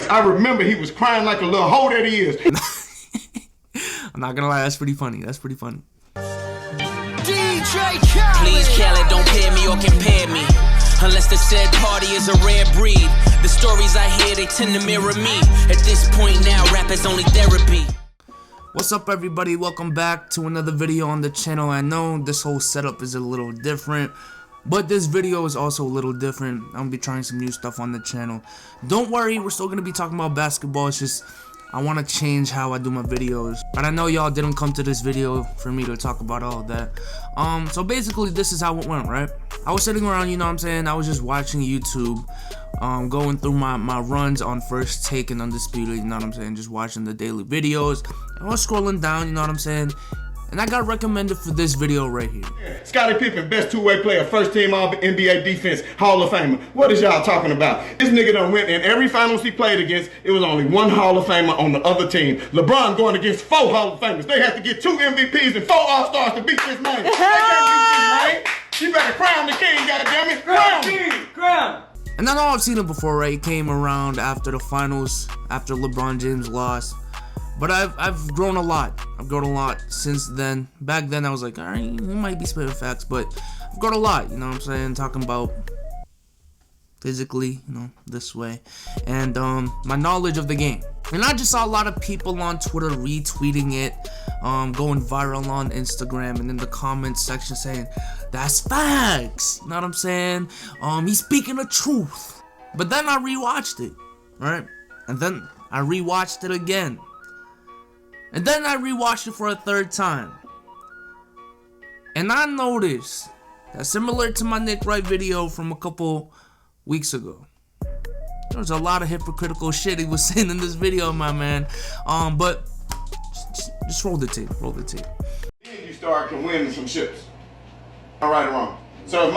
I remember he was crying like a little hoe that he is. I'm not gonna lie, that's pretty funny. That's pretty funny. DJ Khaled. Please, Khaled, don't pair me or compare me. Unless the said party is a rare breed. The stories I hear, they tend to mirror me. At this point now, rap is only therapy. What's up, everybody? Welcome back to another video on the channel. I know this whole setup is a little different, but this video is also a little different. I'm gonna be trying some new stuff on the channel. Don't worry, we're still gonna be talking about basketball. It's just I want to change how I do my videos. But I know y'all didn't come to this video for me to talk about all that. So basically this is how it went, right? I was sitting around, you know what I'm saying? I was just watching YouTube, going through my runs on First Take and Undisputed, you know what I'm saying? Just watching the daily videos. I was scrolling down, you know what I'm saying? And I got recommended for this video right here. Scottie Pippen, best two-way player, first team all NBA defense, Hall of Famer. What is y'all talking about? This nigga done went in every finals he played against. It was only one Hall of Famer on the other team. LeBron going against 4 Hall of Famers. They have to get 2 MVPs and 4 All-Stars to beat this man. They can't beat this man. You better crown the king, goddammit. Crown king, crown. And I know I've seen it before, right? It came around after the finals, after LeBron James lost. But I've grown a lot. I've grown a lot since then. Back then I was like, alright, he might be spitting facts, but I've grown a lot, you know what I'm saying? Talking about physically, you know, this way. And my knowledge of the game. And I just saw a lot of people on Twitter retweeting it, going viral on Instagram, and in the comments section saying, that's facts, you know what I'm saying? He's speaking the truth. But then I rewatched it, right? And then I rewatched it again. And then I rewatched it for a 3rd time. And I noticed that similar to my Nick Wright video from a couple weeks ago, there was a lot of hypocritical shit he was saying in this video, my man. But just roll the tape, roll the tape. Then you start to win some ships. All right or wrong. So if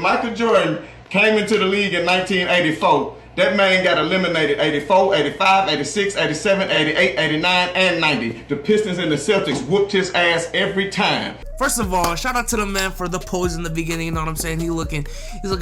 Michael Jordan came into the league in 1984, that man got eliminated 84, 85, 86, 87, 88, 89, and 90. The Pistons and the Celtics whooped his ass every time. First of all, shout out to the man for the pose in the beginning, you know what I'm saying? He's looking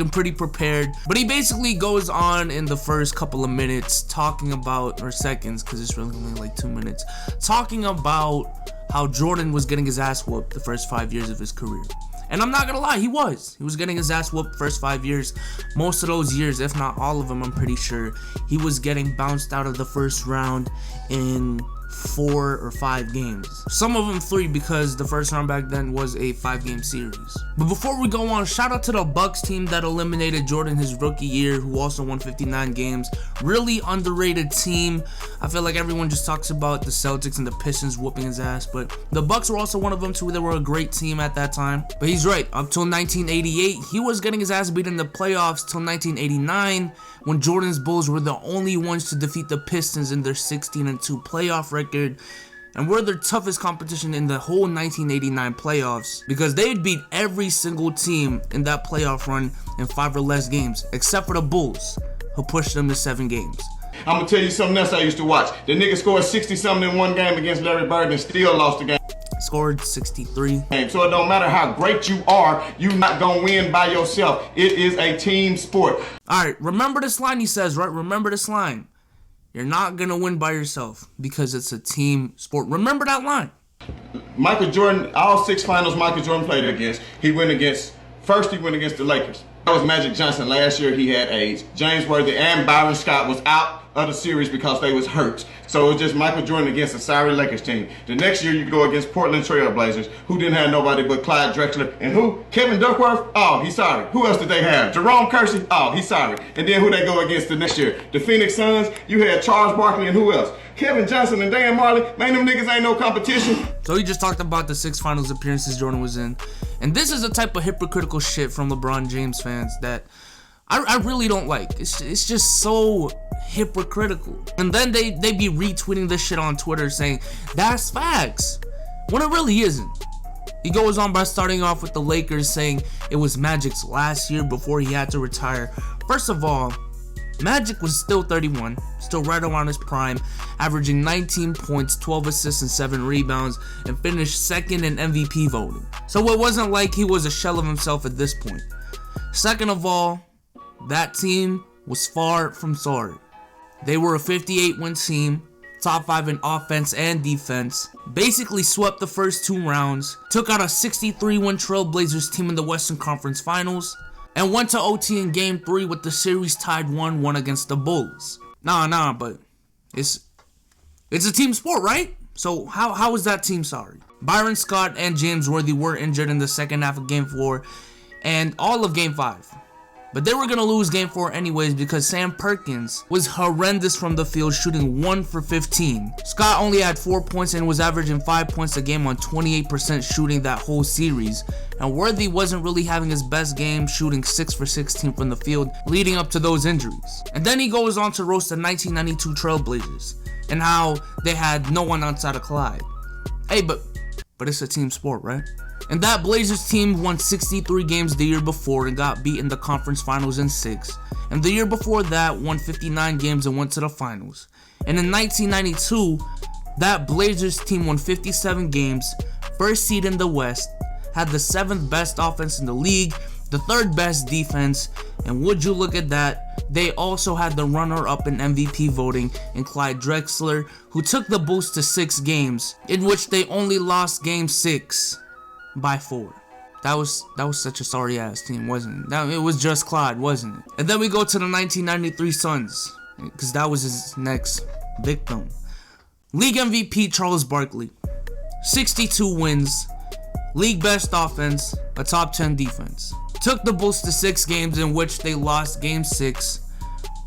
pretty prepared. But he basically goes on in the first couple of minutes talking about, or seconds, because it's really only like 2 minutes, talking about how Jordan was getting his ass whooped the first 5 years of his career. And I'm not gonna lie, he was getting his ass whooped first 5 years. Most of those years, if not all of them, I'm pretty sure, he was getting bounced out of the first round in 4 or 5 games. Some of them 3, because the first round back then was a 5-game series. But before we go on, shout out to the Bucks team that eliminated Jordan his rookie year, who also won 59 games. Really underrated team. I feel like everyone just talks about the Celtics and the Pistons whooping his ass, but the Bucks were also one of them too. They were a great team at that time. But he's right, up till 1988, he was getting his ass beat in the playoffs till 1989, when Jordan's Bulls were the only ones to defeat the Pistons in their 16-2 playoff record, and were their toughest competition in the whole 1989 playoffs, because they'd beat every single team in that playoff run in 5 or less games, except for the Bulls, who pushed them to 7 games. I'm gonna tell you something else I used to watch. The nigga scored 60-something in one game against Larry Bird and still lost the game. Scored 63. So it don't matter how great you are, you're not gonna win by yourself. It is a team sport. Alright, remember this line he says, right? Remember this line. You're not gonna win by yourself because it's a team sport. Remember that line. Michael Jordan, all 6 finals Michael Jordan played against, he went against the Lakers. That was Magic Johnson. Last year he had AIDS. James Worthy and Byron Scott was out of the series because they was hurt. So it was just Michael Jordan against a sorry Lakers team. The next year you go against Portland Trail Blazers, who didn't have nobody but Clyde Drexler. And who? Kevin Duckworth? Oh, he's sorry. Who else did they have? Jerome Kersey? Oh, he's sorry. And then who they go against the next year? The Phoenix Suns? You had Charles Barkley and who else? Kevin Johnson and Dan Marley. Man, them niggas ain't no competition. So he just talked about the 6 finals appearances Jordan was in. And this is the type of hypocritical shit from LeBron James fans that I really don't like. It's just so hypocritical. And then they be retweeting this shit on Twitter saying, that's facts, when it really isn't. He goes on by starting off with the Lakers, saying it was Magic's last year before he had to retire. First of all, Magic was still 31, still right around his prime, averaging 19 points, 12 assists, and 7 rebounds, and finished 2nd in MVP voting. So it wasn't like he was a shell of himself at this point. Second of all, that team was far from sorry. They were a 58-win team, top 5 in offense and defense, basically swept the first 2 rounds, took out a 63-win Trailblazers team in the Western Conference Finals, and went to OT in Game 3 with the series tied 1-1 against the Bulls. Nah, but it's a team sport, right? So how is that team sorry? Byron Scott and James Worthy were injured in the second half of Game 4 and all of Game 5. But they were going to lose Game 4 anyways because Sam Perkins was horrendous from the field, shooting 1 for 15. Scott only had 4 points and was averaging 5 points a game on 28% shooting that whole series. And Worthy wasn't really having his best game, shooting 6 for 16 from the field leading up to those injuries. And then he goes on to roast the 1992 Trailblazers and how they had no one outside of Clyde. Hey, but it's a team sport, right? And that Blazers team won 63 games the year before and got beat in the conference finals in 6. And the year before that, won 59 games and went to the finals. And in 1992, that Blazers team won 57 games, first seed in the West, had the 7th best offense in the league, the 3rd best defense, and would you look at that, they also had the runner-up in MVP voting in Clyde Drexler, who took the Bulls to 6 games, in which they only lost Game 6 by 4. That was such a sorry ass team, wasn't it? It was just Clyde, wasn't it? And then we go to the 1993 Suns, because that was his next victim. League MVP Charles Barkley, 62 wins, league best offense, a top 10 defense. Took the Bulls to 6 games in which they lost Game 6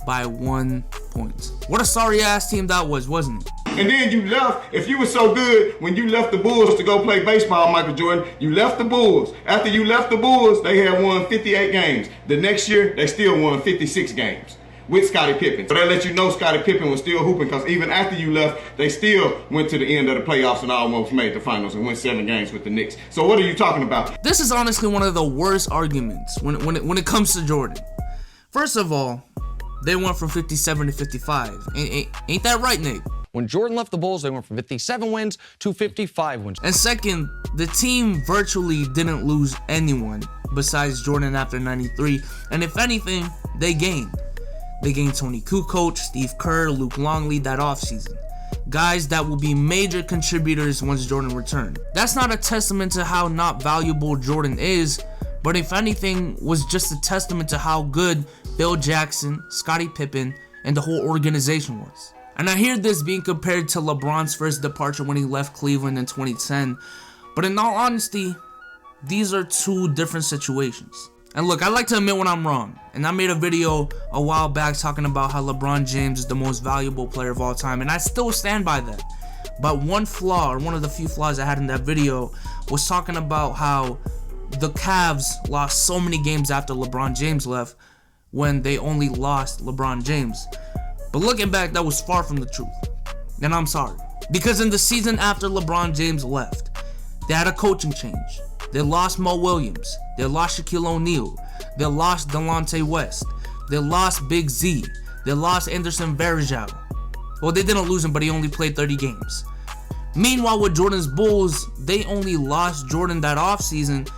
by 1 point. What a sorry ass team that was, wasn't it? And then you left, if you were so good, when you left the Bulls to go play baseball, Michael Jordan, you left the Bulls. After you left the Bulls, they had won 58 games. The next year, they still won 56 games with Scottie Pippen. So that let you know Scottie Pippen was still hooping, because even after you left, they still went to the end of the playoffs and almost made the finals and won 7 games with the Knicks. So what are you talking about? This is honestly one of the worst arguments when it comes to Jordan. First of all, they went from 57 to 55. Ain't that right, Nick? When Jordan left the Bulls, they went from 57 wins to 55 wins. And second, the team virtually didn't lose anyone besides Jordan after 93. And if anything, they gained. They gained Tony Kukoc, Steve Kerr, Luke Longley that offseason. Guys that will be major contributors once Jordan returned. That's not a testament to how not valuable Jordan is, but if anything, was just a testament to how good Phil Jackson, Scottie Pippen, and the whole organization was. And I hear this being compared to LeBron's first departure when he left Cleveland in 2010, but in all honesty, these are 2 different situations. And look, I like to admit when I'm wrong, and I made a video a while back talking about how LeBron James is the most valuable player of all time, and I still stand by that. But one flaw, or one of the few flaws I had in that video, was talking about how the Cavs lost so many games after LeBron James left when they only lost LeBron James. But looking back, that was far from the truth. And I'm sorry. Because in the season after LeBron James left, they had a coaching change. They lost Mo Williams. They lost Shaquille O'Neal. They lost Delonte West. They lost Big Z. They lost Anderson Varejao. Well, they didn't lose him, but he only played 30 games. Meanwhile, with Jordan's Bulls, they only lost Jordan that offseason,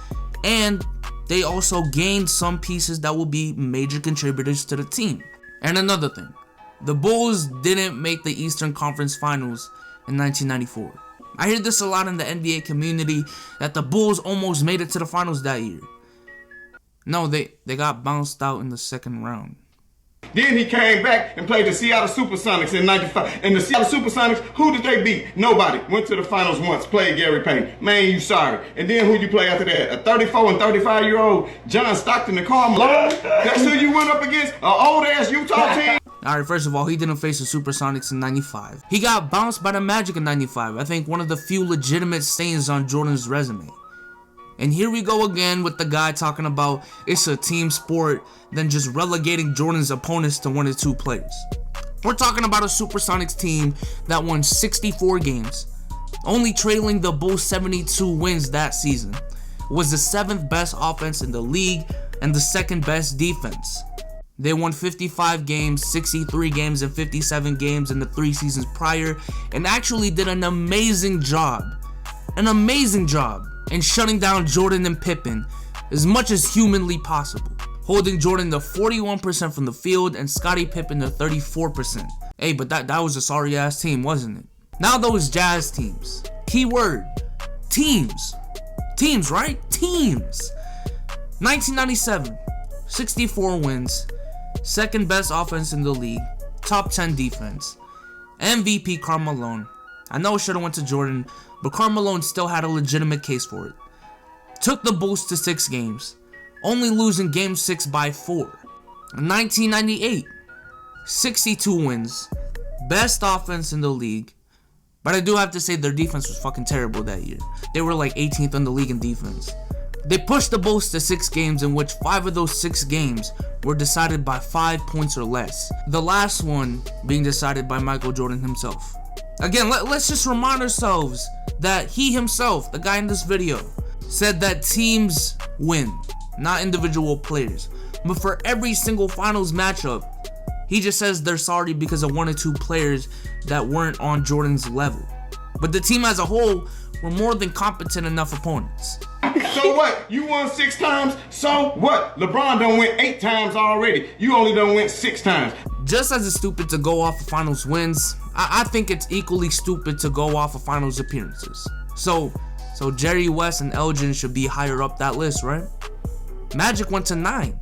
and they also gained some pieces that will be major contributors to the team. And another thing, the Bulls didn't make the Eastern Conference Finals in 1994. I hear this a lot in the NBA community, that the Bulls almost made it to the finals that year. No, they got bounced out in the second round. Then he came back and played the Seattle Supersonics in 95. And the Seattle Supersonics, who did they beat? Nobody. Went to the finals once, played Gary Payton. Man, you sorry. And then who you play after that? A 34 and 35-year-old John Stockton and Karl Malone? That's who you went up against? An old-ass Utah team? Alright, first of all, he didn't face the Supersonics in 95. He got bounced by the Magic in 95. I think one of the few legitimate stains on Jordan's resume. And here we go again with the guy talking about it's a team sport, then just relegating Jordan's opponents to 1 or 2 players. We're talking about a Supersonics team that won 64 games, only trailing the Bulls 72 wins that season. Was the 7th best offense in the league and the 2nd best defense. They won 55 games, 63 games, and 57 games in the 3 seasons prior, and actually did an amazing job in shutting down Jordan and Pippen as much as humanly possible, holding Jordan to 41% from the field and Scottie Pippen to 34%. Hey, but that was a sorry ass team, wasn't it? Now those Jazz teams. Keyword, teams. Teams, right? Teams. 1997, 64 wins, second best offense in the league, top 10 defense, MVP Karl Malone. I know it should have went to Jordan, but Karl Malone still had a legitimate case for it. Took the Bulls to 6 games, only losing game 6 by 4. 1998, 62 wins, best offense in the league, but I do have to say their defense was fucking terrible that year. They were like 18th in the league in defense. They pushed the Bulls to 6 games, in which 5 of those 6 games were decided by 5 points or less. The last one being decided by Michael Jordan himself. Again, let's just remind ourselves that he himself, the guy in this video, said that teams win, not individual players. But for every single finals matchup, he just says they're sorry because of 1 or 2 players that weren't on Jordan's level. But the team as a whole were more than competent enough opponents. So what? You won 6 times? So what? LeBron done win 8 times already. You only done went 6 times. Just as it's stupid to go off of finals wins, I think it's equally stupid to go off of finals appearances. So Jerry West and Elgin should be higher up that list, right? Magic went to 9.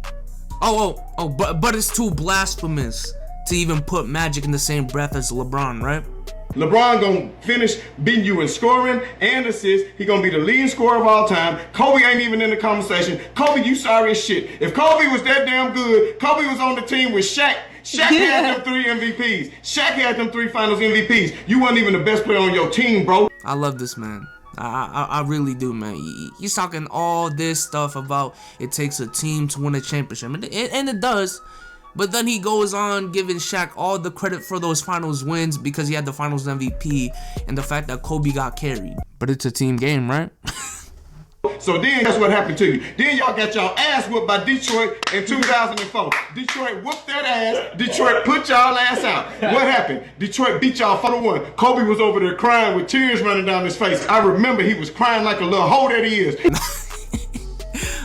But it's too blasphemous to even put Magic in the same breath as LeBron, right? LeBron gonna finish beating you in scoring and assists. He gonna be the leading scorer of all time. Kobe ain't even in the conversation. Kobe, you sorry as shit. If Kobe was that damn good, Kobe was on the team with Shaq. Shaq had them 3 MVPs. Shaq had them 3 finals MVPs. You wasn't even the best player on your team, bro. I love this man. I really do, man. He's talking all this stuff about it takes a team to win a championship, and it does. But then he goes on giving Shaq all the credit for those finals wins because he had the finals MVP and the fact that Kobe got carried. But it's a team game, right? So then that's what happened to you. Then y'all got y'all ass whooped by Detroit in 2004. Detroit whooped that ass. Detroit put y'all ass out. What happened? Detroit beat y'all 4-1. Kobe was over there crying with tears running down his face. I remember he was crying like a little hoe that he is.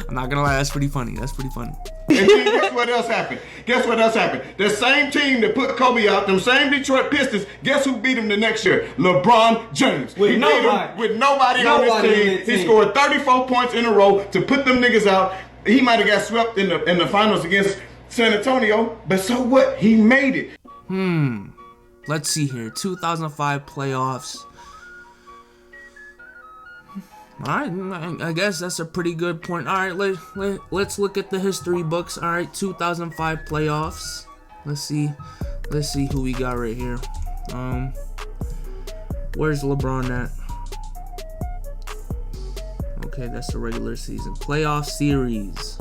I'm not gonna lie, that's pretty funny. That's pretty funny. And then guess what else happened? Guess what else happened? The same team that put Kobe out, them same Detroit Pistons, guess who beat him the next year? LeBron James. He beat him with nobody on his team. He scored 34 points in a row to put them niggas out. He might have got swept in the finals against San Antonio, but so what? He made it. Let's see here. 2005 playoffs. Alright, I guess that's a pretty good point. Alright, let's look at the history books. Alright, 2005 playoffs. Let's see who we got right here. Where's LeBron at? Okay, that's the regular season. Playoff series.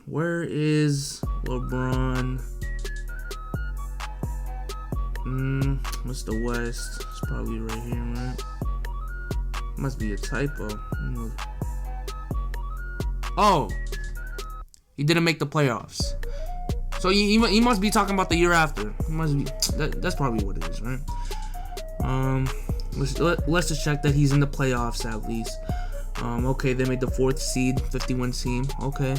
Where is LeBron? What's the West? It's probably right here, right? Must be a typo. Oh, he didn't make the playoffs. So he must be talking about the year after. He must be. That's probably what it is, right? Let's just check that he's in the playoffs at least. Okay, they made the 4th seed, 51 team. Okay.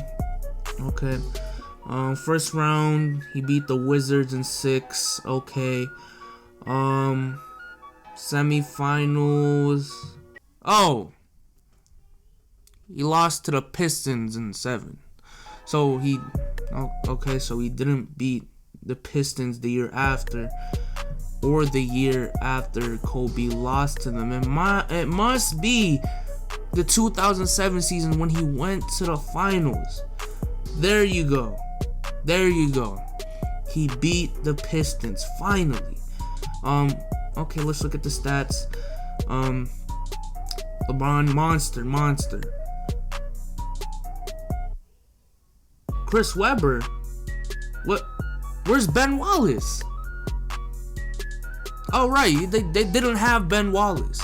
First round, he beat the Wizards in 6. Okay. Semifinals. Oh, he lost to the Pistons in 7. So okay, so he didn't beat the Pistons the year after, or the year after Kobe lost to them. It must be the 2007 season when he went to the finals. There you go. He beat the Pistons finally. Okay, let's look at the stats. LeBron monster. Chris Webber. What? Where's Ben Wallace? Oh right, they didn't have Ben Wallace.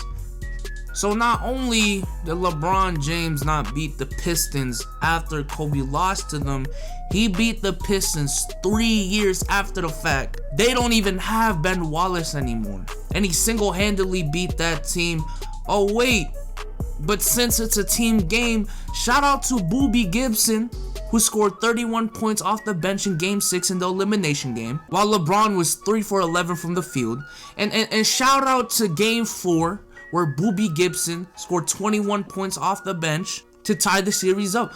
So not only did LeBron James not beat the Pistons after Kobe lost to them, he beat the Pistons 3 years after the fact. They don't even have Ben Wallace anymore. And he single-handedly beat that team. Oh wait, but since it's a team game, shout out to Boobie Gibson. who scored 31 points off the bench in Game 6 in the elimination game, while LeBron was 3 for 11 from the field. And shout out to Game 4, where Boobie Gibson scored 21 points off the bench to tie the series up.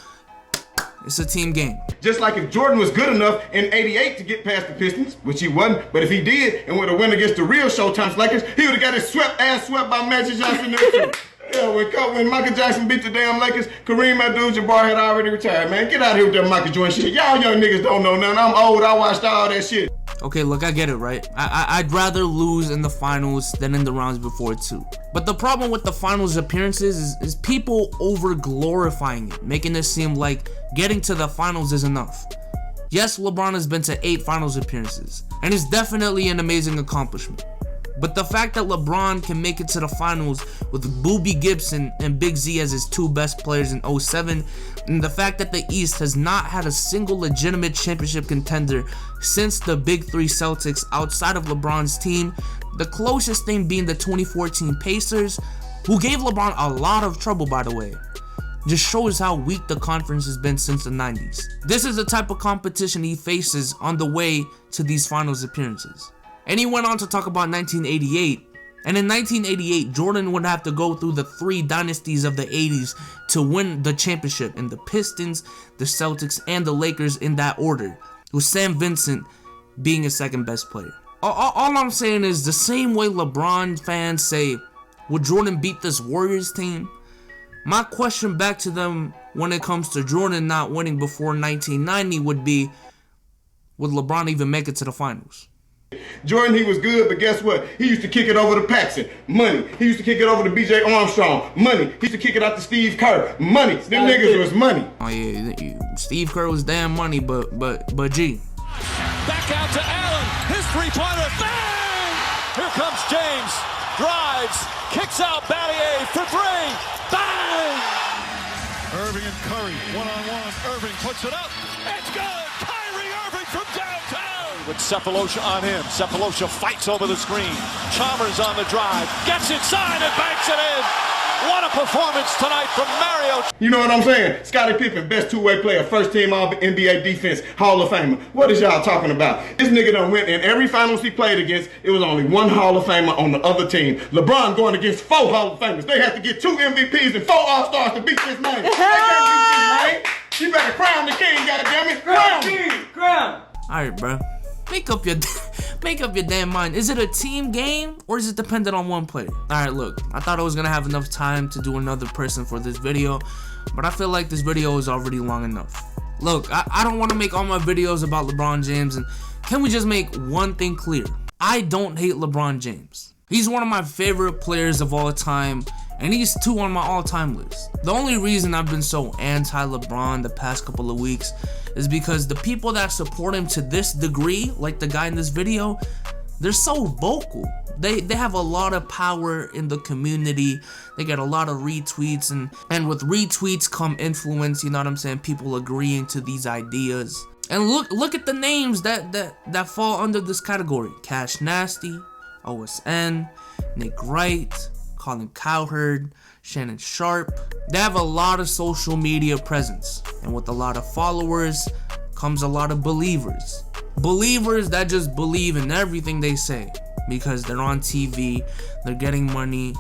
It's a team game. Just like if Jordan was good enough in '88 to get past the Pistons, which he wasn't, but if he did and would have went against the real Showtime's Lakers, he would have got his ass swept by Magic Johnson there too. Yeah, when Michael Jackson beat the damn Lakers, Kareem Abdul-Jabbar had already retired, man. Get out of here with that Michael Jordan shit. Y'all young niggas don't know nothing. I'm old. I watched all that shit. Okay, look, I get it, right? I'd rather lose in the finals than in the rounds before too. But the problem with the finals appearances is people over glorifying it, making it seem like getting to the finals is enough. Yes, LeBron has been to 8 finals appearances, and it's definitely an amazing accomplishment. But the fact that LeBron can make it to the finals with Boobie Gibson and Big Z as his 2 best players in 07, and the fact that the East has not had a single legitimate championship contender since the Big 3 Celtics outside of LeBron's team, the closest thing being the 2014 Pacers, who gave LeBron a lot of trouble, by the way, just shows how weak the conference has been since the 90s. This is the type of competition he faces on the way to these finals appearances. And he went on to talk about 1988. And in 1988, Jordan would have to go through the 3 dynasties of the 80s to win the championship, in the Pistons, the Celtics, and the Lakers in that order, with Sam Vincent being his 2nd best player. All I'm saying is, the same way LeBron fans say, would Jordan beat this Warriors team? My question back to them when it comes to Jordan not winning before 1990 would be, would LeBron even make it to the finals? Jordan, he was good, but guess what? He used to kick it over to Paxson. Money. He used to kick it over to B.J. Armstrong. Money. He used to kick it out to Steve Kerr. Money. Them niggas was money. Oh yeah, Steve Kerr was damn money, but G. Back out to Allen. His 3-pointer. Bang! Here comes James. Drives. Kicks out Battier for 3. Bang! Irving and Curry, one-on-one. Irving puts it up. It's good. Kyrie Irving from downtown. With Cephalosha on him. Cephalosha fights over the screen. Chalmers on the drive. Gets inside and banks it in. What a performance tonight from Mario. You know what I'm saying? Scottie Pippen, best 2-way player, first team all NBA defense, Hall of Famer. What is y'all talking about? This nigga done went in every finals he played against. It was only 1 Hall of Famer on the other team. LeBron going against 4 Hall of Famers. They have to get 2 MVPs and 4 All-Stars to beat this man. They can't beat this man. You better crown the king, goddammit. Crown king. Crown. Alright, bro. Make up your damn mind. Is it a team game or is it dependent on one player? Alright, look, I thought I was gonna have enough time to do another person for this video, but I feel like this video is already long enough. Look, I don't want to make all my videos about LeBron James, and can we just make one thing clear? I don't hate LeBron James. He's one of my favorite players of all time, and he's 2 on my all-time list. The only reason I've been so anti-LeBron the past couple of weeks is because the people that support him to this degree, like the guy in this video, they're so vocal. They have a lot of power in the community. They get a lot of retweets, and with retweets come influence, you know what I'm saying? People agreeing to these ideas. And look at the names that fall under this category. Cash Nasty, OSN, Nick Wright, Colin Cowherd, Shannon Sharp. They have a lot of social media presence, and with a lot of followers comes a lot of believers. Believers that just believe in everything they say because they're on TV, they're getting money,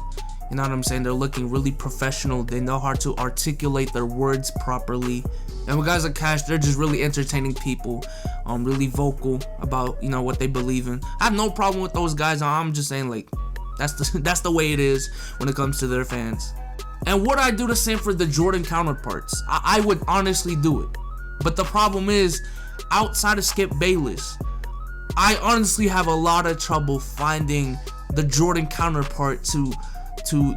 you know what I'm saying? They're looking really professional, they know how to articulate their words properly. And with guys like Cash, they're just really entertaining people, really vocal about, you know, what they believe in. I have no problem with those guys. I'm just saying, like, that's the way it is when it comes to their fans. And would I do the same for the Jordan counterparts? I would honestly do it. But the problem is, outside of Skip Bayless, I honestly have a lot of trouble finding the Jordan counterpart to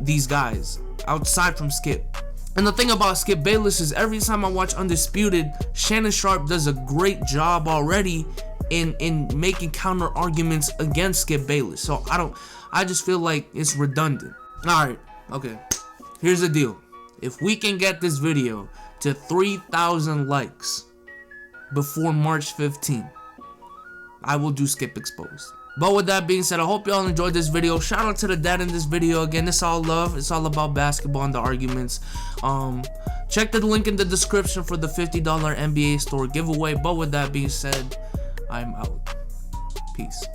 these guys outside from Skip. And the thing about Skip Bayless is every time I watch Undisputed, Shannon Sharp does a great job already in making counter arguments against Skip Bayless. So I just feel like it's redundant. Alright, okay. Here's the deal. If we can get this video to 3,000 likes before March 15th, I will do Skip Exposed. But with that being said, I hope y'all enjoyed this video. Shout out to the dad in this video. Again, it's all love. It's all about basketball and the arguments. Check the link in the description for the $50 NBA store giveaway. But with that being said, I'm out. Peace.